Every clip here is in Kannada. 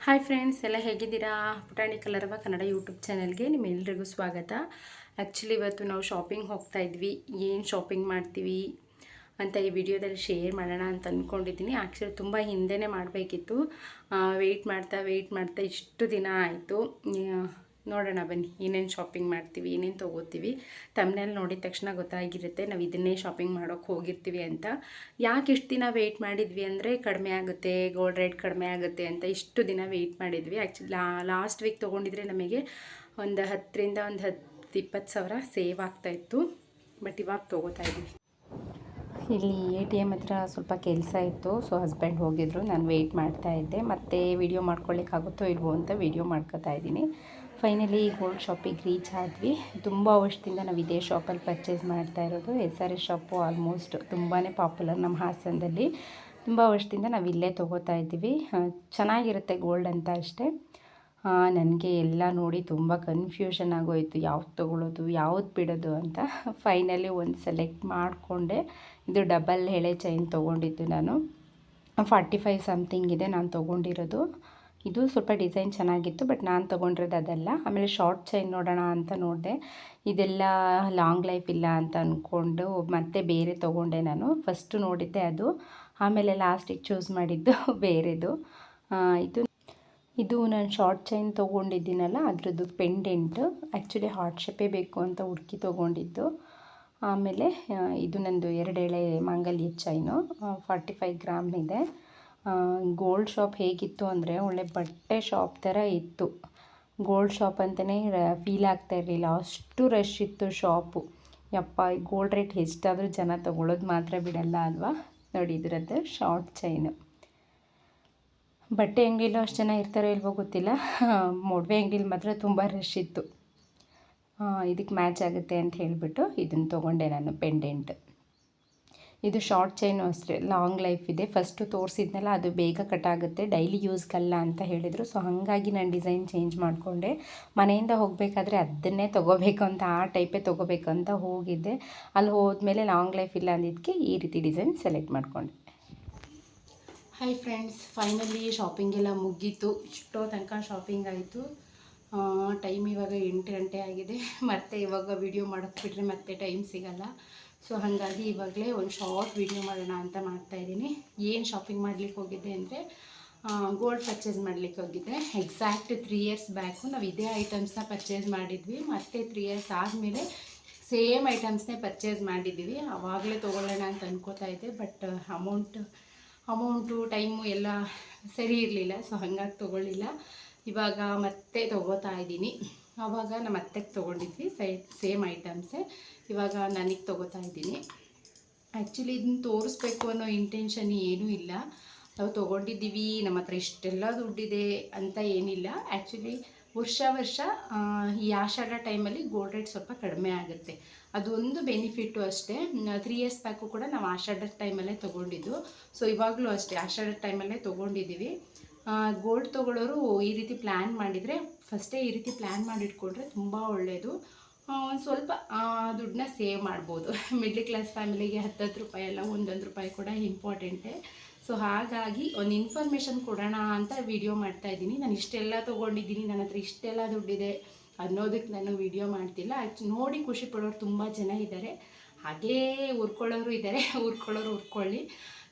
ಹಾಯ್ ಫ್ರೆಂಡ್ಸ್, ಎಲ್ಲ ಹೇಗಿದ್ದೀರಾ? ಪುಟಾಣಿ ಕಲರವ ಕನ್ನಡ ಯೂಟ್ಯೂಬ್ ಚಾನಲ್ಗೆ ನಿಮ್ಮೆಲ್ಲರಿಗೂ ಸ್ವಾಗತ. ಆ್ಯಕ್ಚುಲಿ ಇವತ್ತು ನಾವು ಶಾಪಿಂಗ್ ಹೋಗ್ತಾ ಇದ್ವಿ. ಏನು ಶಾಪಿಂಗ್ ಮಾಡ್ತೀವಿ ಅಂತ ಈ ವಿಡಿಯೋದಲ್ಲಿ ಶೇರ್ ಮಾಡೋಣ ಅಂತ ಅಂದ್ಕೊಂಡಿದ್ದೀನಿ. ಆ್ಯಕ್ಚುಲಿ ತುಂಬ ಹಿಂದೆನೇ ಮಾಡಬೇಕಿತ್ತು. ವೆಯ್ಟ್ ಮಾಡ್ತಾ ಇಷ್ಟು ದಿನ ಆಯಿತು. ನೋಡೋಣ ಬನ್ನಿ, ಏನೇನು ಶಾಪಿಂಗ್ ಮಾಡ್ತೀವಿ, ಏನೇನು ತೊಗೋತೀವಿ. ತಮ್ಮನೇಲಿ ನೋಡಿದ ತಕ್ಷಣ ಗೊತ್ತಾಗಿರುತ್ತೆ ನಾವು ಇದನ್ನೇ ಶಾಪಿಂಗ್ ಮಾಡೋಕ್ಕೆ ಹೋಗಿರ್ತೀವಿ ಅಂತ. ಯಾಕೆ ಇಷ್ಟು ದಿನ ವೆಯ್ಟ್ ಮಾಡಿದ್ವಿ ಅಂದರೆ ಕಡಿಮೆ ಆಗುತ್ತೆ, ಗೋಲ್ಡ್ ರೇಟ್ ಕಡಿಮೆ ಆಗುತ್ತೆ ಅಂತ ಇಷ್ಟು ದಿನ ವೆಯ್ಟ್ ಮಾಡಿದ್ವಿ. ಆ್ಯಕ್ಚುಲಿ ಲಾಸ್ಟ್ ವೀಕ್ ತೊಗೊಂಡಿದ್ರೆ ನಮಗೆ ಒಂದು 10ರಿಂದ ಒಂದು 10-20 ಸಾವಿರ ಸೇವ್ ಆಗ್ತಾಯಿತ್ತು. ಬಟ್ ಇವಾಗ ತೊಗೋತಾ ಇದ್ವಿ. ಇಲ್ಲಿ ATM ಹತ್ರ ಸ್ವಲ್ಪ ಕೆಲಸ ಇತ್ತು, ಸೊ ಹಸ್ಬೆಂಡ್ ಹೋಗಿದ್ರು. ನಾನು ವೆಯ್ಟ್ ಮಾಡ್ತಾ ಇದ್ದೆ. ಮತ್ತೆ ವಿಡಿಯೋ ಮಾಡ್ಕೊಳ್ಳಿಕ್ಕಾಗುತ್ತೋ ಇಲ್ವೋ ಅಂತ ವಿಡಿಯೋ ಮಾಡ್ಕೊತಾ ಇದ್ದೀನಿ. ಫೈನಲಿ ಗೋಲ್ಡ್ ಶಾಪಿಗೆ ರೀಚ್ ಆದ್ವಿ. ತುಂಬ ವರ್ಷದಿಂದ ನಾವು ಇದೇ ಶಾಪಲ್ಲಿ ಪರ್ಚೇಸ್ ಮಾಡ್ತಾ ಇರೋದು. SRS ಶಾಪು ಆಲ್ಮೋಸ್ಟ್ ತುಂಬಾ ಪಾಪ್ಯುಲರ್ ನಮ್ಮ ಹಾಸನದಲ್ಲಿ. ತುಂಬ ವರ್ಷದಿಂದ ನಾವು ಇಲ್ಲೇ ತೊಗೋತಾ ಇದ್ದೀವಿ. ಚೆನ್ನಾಗಿರುತ್ತೆ ಗೋಲ್ಡ್ ಅಂತ ಅಷ್ಟೇ. ನನಗೆ ಎಲ್ಲ ನೋಡಿ ತುಂಬ ಕನ್ಫ್ಯೂಷನ್ ಆಗೋಯಿತು, ಯಾವ್ದು ತೊಗೊಳ್ಳೋದು ಯಾವ್ದು ಬಿಡೋದು ಅಂತ. ಫೈನಲಿ ಒಂದು ಸೆಲೆಕ್ಟ್ ಮಾಡಿಕೊಂಡೆ. ಇದು ಡಬಲ್ ಎಳೆ ಚೈನ್ ತೊಗೊಂಡಿದ್ದು ನಾನು. 45 ಸಮಥಿಂಗ್ ಇದೆ ನಾನು ತೊಗೊಂಡಿರೋದು. ಇದು ಸ್ವಲ್ಪ ಡಿಸೈನ್ ಚೆನ್ನಾಗಿತ್ತು, ಬಟ್ ನಾನು ತೊಗೊಂಡಿರೋದು ಅದಲ್ಲ. ಆಮೇಲೆ ಶಾರ್ಟ್ ಚೈನ್ ನೋಡೋಣ ಅಂತ ನೋಡಿದೆ. ಇದೆಲ್ಲ ಲಾಂಗ್ ಲೈಫ್ ಇಲ್ಲ ಅಂತ ಅಂದ್ಕೊಂಡು ಮತ್ತೆ ಬೇರೆ ತೊಗೊಂಡೆ ನಾನು. ಫಸ್ಟು ನೋಡಿದ್ದೆ ಅದು, ಆಮೇಲೆ ಲಾಸ್ಟಿಗೆ ಚೂಸ್ ಮಾಡಿದ್ದು ಬೇರೆದು. ಇದು ನಾನು ಶಾರ್ಟ್ ಚೈನ್ ತೊಗೊಂಡಿದ್ದೀನಲ್ಲ, ಅದರದ್ದು ಪೆಂಡೆಂಟು. ಆ್ಯಕ್ಚುಲಿ ಹಾರ್ಟ್ ಶೇಪೇ ಬೇಕು ಅಂತ ಹುಡುಕಿ ತೊಗೊಂಡಿದ್ದು. ಆಮೇಲೆ ಇದು ನಂದು 2 ಎಳೆ ಮಾಂಗಲ್ಯ ಚೈನು, 45 ಗ್ರಾಮ್ ಇದೆ. ಗೋಲ್ಡ್ ಶಾಪ್ ಹೇಗಿತ್ತು ಅಂದರೆ ಒಳ್ಳೆ ಬಟ್ಟೆ ಶಾಪ್ ಥರ ಇತ್ತು. ಗೋಲ್ಡ್ ಶಾಪ್ ಅಂತಲೇ ಫೀಲ್ ಆಗ್ತಾ ಇರಲಿಲ್ಲ, ಅಷ್ಟು ರಶ್ ಇತ್ತು ಶಾಪು. ಯಪ್ಪ, ಗೋಲ್ಡ್ ರೇಟ್ ಎಷ್ಟಾದರೂ ಜನ ತೊಗೊಳ್ಳೋದು ಮಾತ್ರ ಬಿಡಲ್ಲ ಅಲ್ವಾ. ನೋಡಿ, ಇದರದ್ದು ಶಾರ್ಟ್ ಚೈನು. ಬಟ್ಟೆ ಅಂಗಡಿಲೂ ಅಷ್ಟು ಜನ ಇರ್ತಾರೋ ಇಲ್ವೋ ಗೊತ್ತಿಲ್ಲ, ಮೊಡವೆ ಅಂಗಡಿಲಿ ಮಾತ್ರ ತುಂಬ ರಶ್ ಇತ್ತು. ಇದಕ್ಕೆ ಮ್ಯಾಚ್ ಆಗುತ್ತೆ ಅಂತ ಹೇಳಿಬಿಟ್ಟು ಇದನ್ನು ತೊಗೊಂಡೆ ನಾನು, ಪೆಂಡೆಂಟ್. ಇದು ಶಾರ್ಟ್ ಚೈನು ಅಷ್ಟೇ, ಲಾಂಗ್ ಲೈಫ್ ಇದೆ. ಫಸ್ಟು ತೋರಿಸಿದ್ನಲ್ಲ, ಅದು ಬೇಗ ಕಟ್ ಆಗುತ್ತೆ, ಡೈಲಿ ಯೂಸ್ಗಲ್ಲ ಅಂತ ಹೇಳಿದರು. ಸೊ ಹಾಗಾಗಿ ನಾನು ಡಿಸೈನ್ ಚೇಂಜ್ ಮಾಡಿಕೊಂಡೆ. ಮನೆಯಿಂದ ಹೋಗಬೇಕಾದ್ರೆ ಅದನ್ನೇ ತೊಗೋಬೇಕು ಅಂತ, ಆ ಟೈಪೇ ತೊಗೋಬೇಕು ಅಂತ ಹೋಗಿದ್ದೆ. ಅಲ್ಲಿ ಹೋದ್ಮೇಲೆ ಲಾಂಗ್ ಲೈಫ್ ಇಲ್ಲ ಅಂದಿದ್ದಕ್ಕೆ ಈ ರೀತಿ ಡಿಸೈನ್ ಸೆಲೆಕ್ಟ್ ಮಾಡಿಕೊಂಡೆ. ಹಾಯ್ ಫ್ರೆಂಡ್ಸ್, ಫೈನಲಿ ಶಾಪಿಂಗ್ ಎಲ್ಲ ಮುಗೀತು. ಇಷ್ಟೋ ತನಕ ಶಾಪಿಂಗ್ ಆಯಿತು. ಟೈಮ್ ಇವಾಗ 8 ಗಂಟೆ ಆಗಿದೆ. ಮತ್ತು ಇವಾಗ ವಿಡಿಯೋ ಮಾಡೋಕ್ಕೆ ಬಿಟ್ಟರೆ ಮತ್ತೆ ಟೈಮ್ ಸಿಗಲ್ಲ. ಸೊ ಹಾಗಾಗಿ ಇವಾಗಲೇ ಒಂದು ಶಾರ್ಟ್ ವಿಡಿಯೋ ಮಾಡೋಣ ಅಂತ ಮಾಡ್ತಾಯಿದ್ದೀನಿ. ಏನು ಶಾಪಿಂಗ್ ಮಾಡಲಿಕ್ಕೆ ಹೋಗಿದ್ದೆ ಅಂದರೆ ಗೋಲ್ಡ್ ಪರ್ಚೇಸ್ ಮಾಡಲಿಕ್ಕೆ ಹೋಗಿದ್ದೆ. ಎಕ್ಸಾಕ್ಟ್ 3 ಇಯರ್ಸ್ ಬ್ಯಾಕು ನಾವು ಇದೇ ಐಟಮ್ಸ್ನ ಪರ್ಚೇಸ್ ಮಾಡಿದ್ವಿ. ಮತ್ತು 3 ಇಯರ್ಸ್ ಆದಮೇಲೆ ಸೇಮ್ ಐಟಮ್ಸ್ನೇ ಪರ್ಚೇಸ್ ಮಾಡಿದ್ದೀವಿ. ಆವಾಗಲೇ ತೊಗೊಳ್ಳೋಣ ಅಂತ ಅನ್ಕೋತಾ ಇದ್ದೆ, ಬಟ್ ಅಮೌಂಟು ಟೈಮು ಎಲ್ಲ ಸರಿ ಇರಲಿಲ್ಲ. ಸೊ ಹಾಗಾಗಿ ತೊಗೊಳ್ಳಿಲ್ಲ. ಇವಾಗ ಮತ್ತೆ ತೊಗೋತಾ ಇದ್ದೀನಿ. ಆವಾಗ ನಮ್ಮ ಅತ್ತೆಗೆ ತೊಗೊಂಡಿದ್ವಿ ಸೇಮ್ ಐಟಮ್ಸೇ. ಇವಾಗ ನನಗೆ ತೊಗೋತಾ ಇದ್ದೀನಿ. ಆ್ಯಕ್ಚುಲಿ ಇದನ್ನ ತೋರಿಸ್ಬೇಕು ಅನ್ನೋ ಇಂಟೆನ್ಷನ್ ಏನೂ ಇಲ್ಲ. ನಾವು ತೊಗೊಂಡಿದ್ದೀವಿ, ನಮ್ಮ ಹತ್ರ ಇಷ್ಟೆಲ್ಲ ದುಡ್ಡಿದೆ ಅಂತ ಏನಿಲ್ಲ. ಆ್ಯಕ್ಚುಲಿ ವರ್ಷ ಈ ಆಷಾಢ ಟೈಮಲ್ಲಿ ಗೋಲ್ಡ್ ರೇಟ್ ಸ್ವಲ್ಪ ಕಡಿಮೆ ಆಗುತ್ತೆ, ಅದೊಂದು ಬೆನಿಫಿಟ್ಟು ಅಷ್ಟೇ. 3 ಇಯರ್ಸ್ ಬ್ಯಾಕು ಕೂಡ ನಾವು ಆಷಾಢದ ಟೈಮಲ್ಲೇ ತೊಗೊಂಡಿದ್ದು. ಸೊ ಇವಾಗಲೂ ಅಷ್ಟೇ ಆಷಾಢದ ಟೈಮಲ್ಲೇ ತೊಗೊಂಡಿದ್ದೀವಿ. ಗೋಲ್ಡ್ ತೊಗೊಳ್ಳೋರು ಈ ರೀತಿ ಪ್ಲ್ಯಾನ್ ಮಾಡಿದರೆ, ಫಸ್ಟೇ ಈ ರೀತಿ ಪ್ಲ್ಯಾನ್ ಮಾಡಿಟ್ಕೊಂಡ್ರೆ ತುಂಬ ಒಳ್ಳೆಯದು. ಒಂದು ಸ್ವಲ್ಪ ದುಡ್ಡನ್ನ ಸೇವ್ ಮಾಡ್ಬೋದು. ಮಿಡ್ಲ್ ಕ್ಲಾಸ್ ಫ್ಯಾಮಿಲಿಗೆ 10 ರೂಪಾಯಿ ಅಲ್ಲ, 1 ರೂಪಾಯಿ ಕೂಡ ಇಂಪಾರ್ಟೆಂಟೇ. ಸೊ ಹಾಗಾಗಿ ಒಂದು ಇನ್ಫಾರ್ಮೇಷನ್ ಕೊಡೋಣ ಅಂತ ವಿಡಿಯೋ ಮಾಡ್ತಾಯಿದ್ದೀನಿ. ನಾನು ಇಷ್ಟೆಲ್ಲ ತೊಗೊಂಡಿದ್ದೀನಿ, ನನ್ನ ಹತ್ರ ಇಷ್ಟೆಲ್ಲ ದುಡ್ಡಿದೆ ಅನ್ನೋದಕ್ಕೆ ನಾನು ವಿಡಿಯೋ ಮಾಡ್ತಿಲ್ಲ. ನೋಡಿ ಖುಷಿ ಪಡೋರು ತುಂಬ ಜನ ಇದ್ದಾರೆ, ಹಾಗೇ ಉರ್ಕೊಳ್ಳೋರು ಇದ್ದಾರೆ. ಉರ್ಕೊಳ್ಳಿ.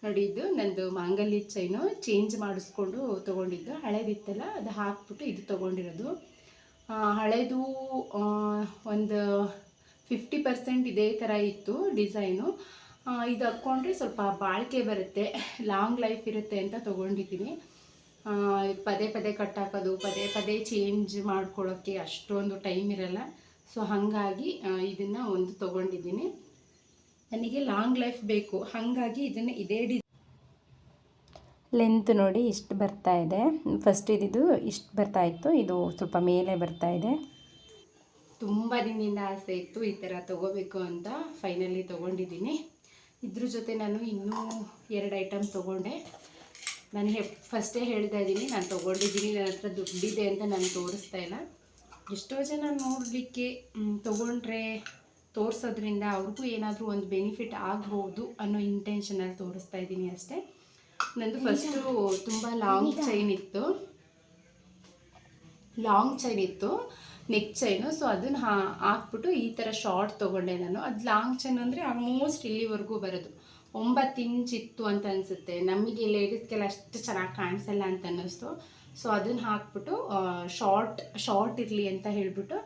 ನೋಡಿ, ಇದು ನಂದು ಮಾಂಗಲ್ಯ ಚೈನು ಚೇಂಜ್ ಮಾಡಿಸ್ಕೊಂಡು ತೊಗೊಂಡಿದ್ದು. ಹಳೇದಿತ್ತಲ್ಲ, ಅದು ಹಾಕ್ಬಿಟ್ಟು ಇದು ತೊಗೊಂಡಿರೋದು. ಹಳೇದು ಒಂದು 50% ಇದೇ ಥರ ಇತ್ತು ಡಿಸೈನು. ಇದು ಹಾಕ್ಕೊಂಡ್ರೆ ಸ್ವಲ್ಪ ಬಾಳಿಕೆ ಬರುತ್ತೆ, ಲಾಂಗ್ ಲೈಫ್ ಇರುತ್ತೆ ಅಂತ ತೊಗೊಂಡಿದ್ದೀನಿ. ಪದೇ ಕಟ್ಟಾಕೋದು, ಪದೇ ಚೇಂಜ್ ಮಾಡ್ಕೊಳ್ಳೋಕ್ಕೆ ಅಷ್ಟೊಂದು ಟೈಮ್ ಇರಲ್ಲ. ಸೊ ಹಾಗಾಗಿ ಇದನ್ನು ಒಂದು ತೊಗೊಂಡಿದ್ದೀನಿ. ನನಗೆ ಲಾಂಗ್ ಲೈಫ್ ಬೇಕು, ಹಾಗಾಗಿ ಇದನ್ನು ಇದೇ ಲೆಂತ್ ನೋಡಿ ಇಷ್ಟು ಬರ್ತಾ ಇದೆ. ಫಸ್ಟ್ ಇದ್ದು ಇಷ್ಟು ಬರ್ತಾ ಇತ್ತು, ಇದು ಸ್ವಲ್ಪ ಮೇಲೆ ಬರ್ತಾ ಇದೆ. ತುಂಬ ದಿನದಿಂದ ಆಸೆ ಇತ್ತು ಈ ಥರ ತೊಗೋಬೇಕು ಅಂತ. ಫೈನಲಿ ತೊಗೊಂಡಿದ್ದೀನಿ. ಇದ್ರ ಜೊತೆ ನಾನು ಇನ್ನೂ 2 ಐಟಮ್ ತೊಗೊಂಡೆ. ನಾನು ಫಸ್ಟೇ ಹೇಳ್ತಾ ಇದ್ದೀನಿ, ನಾನು ತೊಗೊಂಡಿದ್ದೀನಿ, ನನ್ನ ಹತ್ರ ದುಡ್ಡಿದೆ ಅಂತ ನಾನು ತೋರಿಸ್ತಾ ಇಲ್ಲ. ಎಷ್ಟೋ ಜನ ನೋಡಲಿಕ್ಕೆ ತೊಗೊಂಡ್ರೆ ತೋರಿಸೋದ್ರಿಂದ ಅವ್ರಿಗೂ ಏನಾದರೂ ಒಂದು ಬೆನಿಫಿಟ್ ಆಗ್ಬೋದು ಅನ್ನೋ ಇಂಟೆನ್ಷನಲ್ಲಿ ತೋರಿಸ್ತಾ ಇದ್ದೀನಿ ಅಷ್ಟೇ. ನಂದು ಫಸ್ಟು ತುಂಬ ಲಾಂಗ್ ಚೈನ್ ಇತ್ತು, ಲಾಂಗ್ ಚೈನ್ ಇತ್ತು, ನೆಕ್ ಚೈನು. ಸೊ ಅದನ್ನು ಹಾಕ್ಬಿಟ್ಟು ಈ ಥರ ಶಾರ್ಟ್ ತೊಗೊಂಡೆ ನಾನು. ಅದು ಲಾಂಗ್ ಚೈನ್ ಅಂದರೆ ಆಲ್ಮೋಸ್ಟ್ ಇಲ್ಲಿವರೆಗೂ ಬರೋದು. 9 ಇಂಚ್ ಇತ್ತು ಅಂತ ಅನಿಸುತ್ತೆ. ನಮಗೆ ಲೇಡೀಸ್ಗೆಲ್ಲ ಅಷ್ಟು ಚೆನ್ನಾಗಿ ಕಾಣಿಸಲ್ಲ ಅಂತ ಅನ್ನಿಸ್ತು. ಸೊ ಅದನ್ನು ಹಾಕ್ಬಿಟ್ಟು ಶಾರ್ಟ್ ಇರಲಿ ಅಂತ ಹೇಳಿಬಿಟ್ಟು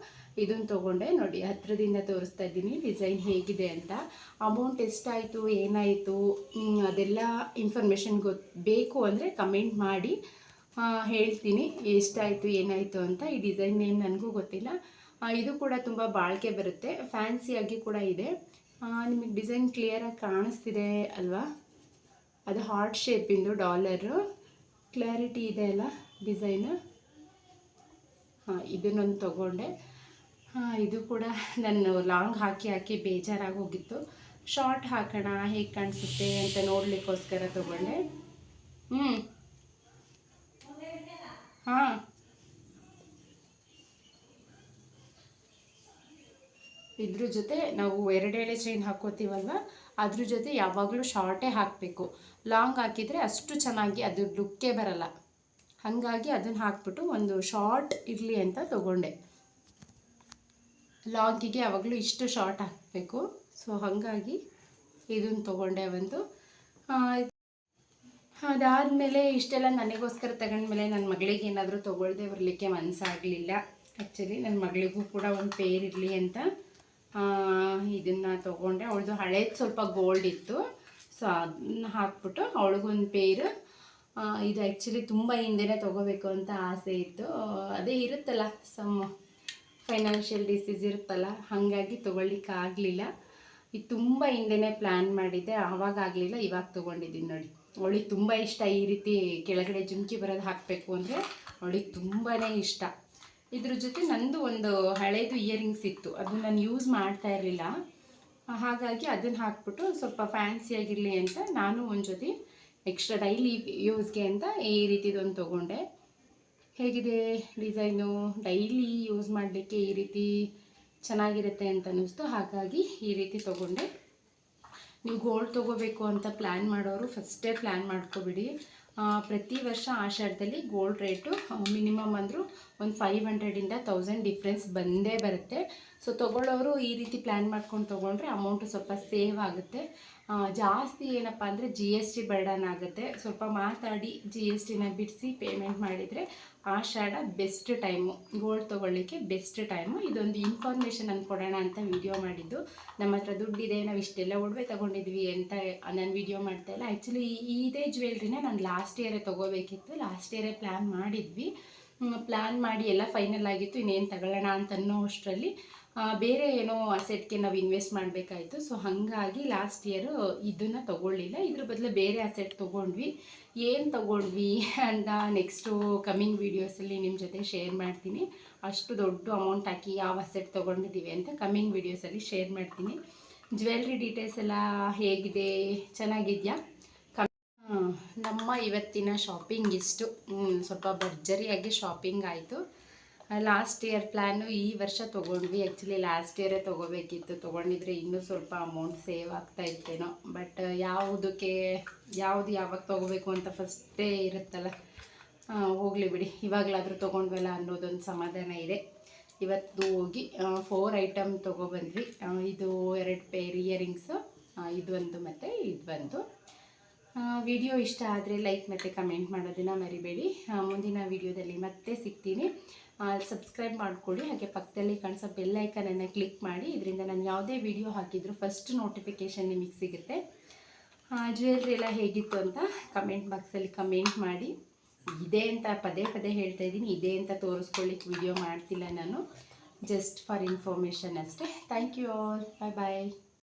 ಇದನ್ನು ತೊಗೊಂಡೆ. ನೋಡಿ, ಹತ್ತಿರದಿಂದ ತೋರಿಸ್ತಾ ಇದ್ದೀನಿ ಡಿಸೈನ್ ಹೇಗಿದೆ ಅಂತ. ಅಮೌಂಟ್ ಎಷ್ಟಾಯಿತು, ಏನಾಯಿತು, ಅದೆಲ್ಲ ಇನ್ಫಾರ್ಮೇಷನ್ ಬೇಕು ಅಂದರೆ ಕಮೆಂಟ್ ಮಾಡಿ, ಹೇಳ್ತೀನಿ ಎಷ್ಟಾಯಿತು ಏನಾಯಿತು ಅಂತ. ಈ ಡಿಸೈನ್ ಏನು ನನಗೂ ಗೊತ್ತಿಲ್ಲ. ಇದು ಕೂಡ ತುಂಬ ಬಾಳಿಕೆ ಬರುತ್ತೆ, ಫ್ಯಾನ್ಸಿಯಾಗಿ ಕೂಡ ಇದೆ. ನಿಮಗೆ ಡಿಸೈನ್ ಕ್ಲಿಯರಾಗಿ ಕಾಣಿಸ್ತಿದೆ ಅಲ್ವಾ? ಅದು ಹಾರ್ಟ್ ಶೇಪಿಂದು ಡಾಲರು, ಕ್ಲಾರಿಟಿ ಇದೆ ಅಲ್ಲ ಡಿಸೈನು. ಇದನ್ನೊಂದು ತೊಗೊಂಡೆ. ಇದು ಕೂಡ ನಾನು ಲಾಂಗ್ ಹಾಕಿ ಬೇಜಾರಾಗಿ ಹೋಗಿತ್ತು. ಶಾರ್ಟ್ ಹಾಕೋಣ ಹೇಗೆ ಕಾಣಿಸುತ್ತೆ ಅಂತ ನೋಡಲಿಕ್ಕೋಸ್ಕರ ತೊಗೊಂಡೆ. ಹಾಂ, ಇದ್ರ ಜೊತೆ ನಾವು 2 ಎಳೆ ಚೈನ್ ಹಾಕೋತೀವಲ್ವ, ಅದ್ರ ಜೊತೆ ಯಾವಾಗಲೂ ಶಾರ್ಟೇ ಹಾಕಬೇಕು. ಲಾಂಗ್ ಹಾಕಿದರೆ ಅಷ್ಟು ಚೆನ್ನಾಗಿ ಅದು ಲುಕ್ಕೇ ಬರಲ್ಲ. ಹಾಗಾಗಿ ಅದನ್ನು ಹಾಕ್ಬಿಟ್ಟು ಒಂದು ಶಾರ್ಟ್ ಇರಲಿ ಅಂತ ತೊಗೊಂಡೆ. ಲಾಂಗಿಗೆ ಯಾವಾಗಲೂ ಇಷ್ಟು ಶಾರ್ಟ್ ಹಾಕಬೇಕು. ಸೊ ಹಾಗಾಗಿ ಇದನ್ನು ತೊಗೊಂಡೆ ಒಂದು. ಅದಾದಮೇಲೆ ಇಷ್ಟೆಲ್ಲ ನನಗೋಸ್ಕರ ತಗೊಂಡ್ಮೇಲೆ ನನ್ನ ಮಗಳಿಗೆ ಏನಾದರೂ ತೊಗೊಳ್ದೆ ಬರಲಿಕ್ಕೆ ಮನಸ್ಸಾಗಲಿಲ್ಲ. ಆ್ಯಕ್ಚುಲಿ ನನ್ನ ಮಗಳಿಗೂ ಕೂಡ ಒಂದು ಪೇರ್ ಇರಲಿ ಅಂತ ಇದನ್ನು ತೊಗೊಂಡೆ. ಅವಳದು ಹಳೇದು ಸ್ವಲ್ಪ ಗೋಲ್ಡ್ ಇತ್ತು, ಸೊ ಅದನ್ನ ಹಾಕ್ಬಿಟ್ಟು ಅವಳಿಗೊಂದು ಪೇರು. ಇದು ಆ್ಯಕ್ಚುಲಿ ತುಂಬ ಹಿಂದೆನೇ ತೊಗೋಬೇಕು ಅಂತ ಆಸೆ ಇತ್ತು. ಅದೇ ಇರುತ್ತಲ್ಲ, ಸಮ್ ಫೈನಾನ್ಷಿಯಲ್ ಡಿಸೀಸ್ ಇರುತ್ತಲ್ಲ, ಹಾಗಾಗಿ ತೊಗೊಳ್ಲಿಕ್ಕಾಗಲಿಲ್ಲ. ಇದು ತುಂಬ ಹಿಂದೆನೇ ಪ್ಲ್ಯಾನ್ ಮಾಡಿದ್ದೆ, ಆವಾಗ ಆಗಲಿಲ್ಲ, ಇವಾಗ ತೊಗೊಂಡಿದ್ದೀನಿ ನೋಡಿ. ಅವಳಿಗೆ ತುಂಬ ಇಷ್ಟ ಈ ರೀತಿ ಕೆಳಗಡೆ ಜುಮ್ಕಿ ಬರೋದು ಹಾಕಬೇಕು ಅಂದರೆ, ಅವಳಿಗೆ ತುಂಬಾ ಇಷ್ಟ. ಇದ್ರ ಜೊತೆ ನಂದು ಒಂದು ಹಳೇದು ಇಯರಿಂಗ್ಸ್ ಇತ್ತು, ಅದನ್ನು ನಾನು ಯೂಸ್ ಮಾಡ್ತಾ ಇರಲಿಲ್ಲ. ಹಾಗಾಗಿ ಅದನ್ನು ಹಾಕ್ಬಿಟ್ಟು ಸ್ವಲ್ಪ ಫ್ಯಾನ್ಸಿಯಾಗಿರಲಿ ಅಂತ ನಾನು ಒಂದು ಜೊತೆ ಎಕ್ಸ್ಟ್ರಾ ಡೈಲಿ ಯೂಸ್ಗೆ ಅಂತ ಈ ರೀತಿದೊಂದು ತೊಗೊಂಡೆ. ಹೇಗಿದೆ ಡಿಸೈನು? ಡೈಲಿ ಯೂಸ್ ಮಾಡಲಿಕ್ಕೆ ಈ ರೀತಿ ಚೆನ್ನಾಗಿರುತ್ತೆ ಅಂತ ಅನ್ನಿಸ್ತು, ಹಾಗಾಗಿ ಈ ರೀತಿ ತೊಗೊಂಡೆ. ನೀವು ಗೋಲ್ಡ್ ತೊಗೋಬೇಕು ಅಂತ ಪ್ಲ್ಯಾನ್ ಮಾಡೋರು ಫಸ್ಟೇ ಪ್ಲ್ಯಾನ್ ಮಾಡ್ಕೊಬಿಡಿ. ಪ್ರತಿ ವರ್ಷ ಆಷಾಢದಲ್ಲಿ ಗೋಲ್ಡ್ ರೇಟು ಮಿನಿಮಮ್ ಅಂದರೂ ಒಂದು 500ಇಂದ 1000 ಡಿಫ್ರೆನ್ಸ್ ಬಂದೇ ಬರುತ್ತೆ. ಸೊ ತೊಗೊಳ್ಳೋರು ಈ ರೀತಿ ಪ್ಲ್ಯಾನ್ ಮಾಡ್ಕೊಂಡು ತೊಗೊಂಡ್ರೆ ಅಮೌಂಟು ಸ್ವಲ್ಪ ಸೇವ್ ಆಗುತ್ತೆ. ಜಾಸ್ತಿ ಏನಪ್ಪ ಅಂದರೆ GST ಬರ್ಡನ್ ಆಗುತ್ತೆ. ಸ್ವಲ್ಪ ಮಾತಾಡಿ GSTನ ಬಿಡಿಸಿ ಪೇಮೆಂಟ್ ಮಾಡಿದರೆ ಆಷಾಢ ಬೆಸ್ಟ್ ಟೈಮು, ಗೋಲ್ಡ್ ತೊಗೊಳ್ಳಿಕ್ಕೆ ಬೆಸ್ಟ್ ಟೈಮು. ಇದೊಂದು ಇನ್ಫಾರ್ಮೇಷನ್ ಅಂದ್ಕೊಡೋಣ ಅಂತ ವಿಡಿಯೋ ಮಾಡಿದ್ದು. ನಮ್ಮ ಹತ್ರ ದುಡ್ಡಿದೆ, ನಾವು ಇಷ್ಟೆಲ್ಲ ಒಡವೆ ತೊಗೊಂಡಿದ್ವಿ ಅಂತ ನಾನು ವಿಡಿಯೋ ಮಾಡ್ತಾಯಿಲ್ಲ. ಆ್ಯಕ್ಚುಲಿ ಇದೇ ಜ್ಯುವೆಲ್ರಿನ ನಾನು ಲಾಸ್ಟ್ ಇಯರೇ ತೊಗೋಬೇಕಿತ್ತು, ಲಾಸ್ಟ್ ಇಯರೇ ಪ್ಲ್ಯಾನ್ ಮಾಡಿದ್ವಿ. ಪ್ಲ್ಯಾನ್ ಮಾಡಿ ಎಲ್ಲ ಫೈನಲ್ ಆಗಿತ್ತು, ಇನ್ನೇನು ತಗೊಳ್ಳೋಣ ಅಂತ ಅನ್ನೋ ಅಷ್ಟರಲ್ಲಿ ಬೇರೆ ಏನೋ ಅಸೆಟ್ಗೆ ನಾವು ಇನ್ವೆಸ್ಟ್ ಮಾಡಬೇಕಾಯಿತು. ಸೊ ಹಾಗಾಗಿ ಲಾಸ್ಟ್ ಇಯರು ಇದನ್ನು ತೊಗೊಳ್ಳಿಲ್ಲ, ಇದ್ರ ಬದಲು ಬೇರೆ ಅಸೆಟ್ ತೊಗೊಂಡ್ವಿ. ಏನು ತೊಗೊಂಡ್ವಿ ಅಂತ ನೆಕ್ಸ್ಟು ಕಮ್ಮಿಂಗ್ ವೀಡಿಯೋಸಲ್ಲಿ ನಿಮ್ಮ ಜೊತೆ ಶೇರ್ ಮಾಡ್ತೀನಿ. ಅಷ್ಟು ದೊಡ್ಡ ಅಮೌಂಟ್ ಹಾಕಿ ಯಾವ ಅಸೆಟ್ ತೊಗೊಂಡಿದ್ದೀವಿ ಅಂತ ಕಮ್ಮಿಂಗ್ ವೀಡಿಯೋಸಲ್ಲಿ ಶೇರ್ ಮಾಡ್ತೀನಿ. ಜ್ಯುವೆಲ್ರಿ ಡೀಟೇಲ್ಸ್ ಎಲ್ಲ ಹೇಗಿದೆ, ಚೆನ್ನಾಗಿದೆಯಾ? ನಮ್ಮ ಇವತ್ತಿನ ಶಾಪಿಂಗ್ ಇಷ್ಟು. ಸ್ವಲ್ಪ ಭರ್ಜರಿಯಾಗಿ ಶಾಪಿಂಗ್ ಆಯಿತು. ಲಾಸ್ಟ್ ಇಯರ್ ಪ್ಲ್ಯಾನು ಈ ವರ್ಷ ತೊಗೊಂಡ್ವಿ. ಆ್ಯಕ್ಚುಲಿ ಲಾಸ್ಟ್ ಇಯರೇ ತೊಗೋಬೇಕಿತ್ತು, ತೊಗೊಂಡಿದ್ರೆ ಇನ್ನೂ ಸ್ವಲ್ಪ ಅಮೌಂಟ್ ಸೇವ್ ಆಗ್ತಾ ಇತ್ತೇನೋ. ಬಟ್ ಯಾವುದು ಯಾವಾಗ ತೊಗೋಬೇಕು ಅಂತ ಫಸ್ಟೇ ಇರುತ್ತಲ್ಲ, ಹೋಗಲಿ ಬಿಡಿ, ಇವಾಗಲಾದರೂ ತೊಗೊಂಡ್ವಲ್ಲ ಅನ್ನೋದೊಂದು ಸಮಾಧಾನ ಇದೆ. ಇವತ್ತು ಹೋಗಿ 4 ಐಟಮ್ ತೊಗೊಬಂದ್ವಿ. ಇದು 2 ಪೇರ್ ಇಯರಿಂಗ್ಸು, ಇದೊಂದು ಮತ್ತು ಇದೊಂದು. ವಿಡಿಯೋ ಇಷ್ಟ ಆದರೆ ಲೈಕ್ ಮತ್ತು ಕಮೆಂಟ್ ಮಾಡೋದನ್ನು ಮರಿಬೇಡಿ. ಮುಂದಿನ ವಿಡಿಯೋದಲ್ಲಿ ಮತ್ತೆ ಸಿಗ್ತೀನಿ. ಸಬ್ಸ್ಕ್ರೈಬ್ ಮಾಡಿಕೊಡಿ, ಹಾಗೆ ಪಕ್ಕದಲ್ಲಿ ಕಾಣಿಸೋ ಬೆಲ್ ಐಕನನ್ನು ಕ್ಲಿಕ್ ಮಾಡಿ. ಇದರಿಂದ ನಾನು ಯಾವುದೇ ವಿಡಿಯೋ ಹಾಕಿದರೂ ಫಸ್ಟ್ ನೋಟಿಫಿಕೇಷನ್ ನಿಮಗೆ ಸಿಗುತ್ತೆ. ಜ್ಯುವೆಲ್ರಿ ಎಲ್ಲ ಹೇಗಿತ್ತು ಅಂತ ಕಮೆಂಟ್ ಬಾಕ್ಸಲ್ಲಿ ಕಮೆಂಟ್ ಮಾಡಿ. ಇದೆ ಅಂತ ಪದೇ ಹೇಳ್ತಾ ಇದ್ದೀನಿ, ಇದೆ ಅಂತ ತೋರಿಸ್ಕೊಳ್ಳಿಕ್ಕೆ ವಿಡಿಯೋ ಮಾಡ್ತಿಲ್ಲ ನಾನು, ಜಸ್ಟ್ ಫಾರ್ ಇನ್ಫಾರ್ಮೇಷನ್ ಅಷ್ಟೇ. Thank you all, bye bye.